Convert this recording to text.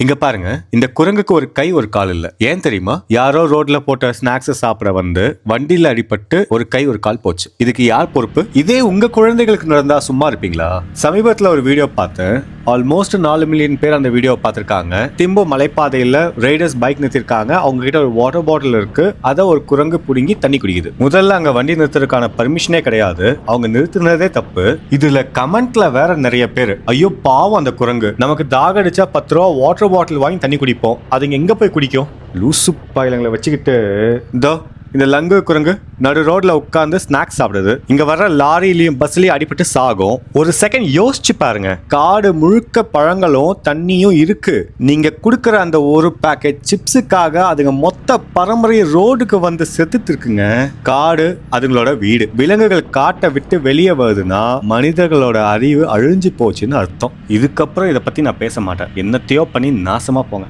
இங்க பாருங்க, இந்த குரங்குக்கு ஒரு கை ஒரு கால் இல்ல. ஏன் தெரியுமா? யாரோ ரோட்ல போட்ட ஸ்நாக்ஸ் சாப்பிட வந்து வண்டியில அடிபட்டு ஒரு கை ஒரு கால் போச்சு. இதுக்கு யார் பொறுப்பு? இதே உங்க குழந்தைகளுக்கு நடந்தா சும்மா இருப்பீங்களா? சமீபத்துல ஒரு வீடியோ பார்த்தேன். ஆல்மோஸ்ட் 4 மில்லியன் பேர் அந்த வீடியோ பார்த்திருக்காங்க. திம்போ மலைப்பாதையில ரைடர்ஸ் பைக் நிறுத்திருக்காங்க. அவங்க கிட்ட ஒரு வாட்டர் பாட்டில் இருக்கு. அதை ஒரு குரங்கு புடுங்கி தண்ணி குடிக்குது. முதல்ல அங்க வண்டி நிறுத்துறதுக்கான பர்மிஷனே கிடையாது. அவங்க நிறுத்தினதே தப்பு. இதுல கமெண்ட்ல வேற நிறைய பேர், ஐயோ பாவம் அந்த குரங்கு, நமக்கு தாக அடிச்சா 10 ரூபா வாட்டர் பாட்டில் வாங்கி தண்ணி குடிப்போம், அதுங்க எங்க போய் குடிக்கும்? லூசு பாயிலங்களை வச்சுக்கிட்டு இந்த லங்கு குரங்கு நடு ரோட்ல உட்கார்ந்து ஸ்நாக்ஸ் சாப்பிடுது. இங்க வர்ற லாரியிலயும் பஸ்லயும் அடிபட்டு சாகும். ஒரு செகண்ட் யோசிச்சு பாருங்க. காடு முழுக்க பழங்களும் தண்ணியும் இருக்கு. நீங்க குடுக்கற அந்த ஒரு பேக்கெட் சிப்ஸுக்காக அதுங்க மொத்த பரம்பரை ரோடுக்கு வந்து செத்துட்டு இருக்குங்க. காடு அதுங்களோட வீடு. விலங்குகள் காட்டை விட்டு வெளியே வருதுன்னா மனிதர்களோட அறிவு அழிஞ்சு போச்சுன்னு அர்த்தம். இதுக்கப்புறம் இதை பத்தி நான் பேச மாட்டேன். என்னத்தையோ பண்ணி நாசமா போங்க.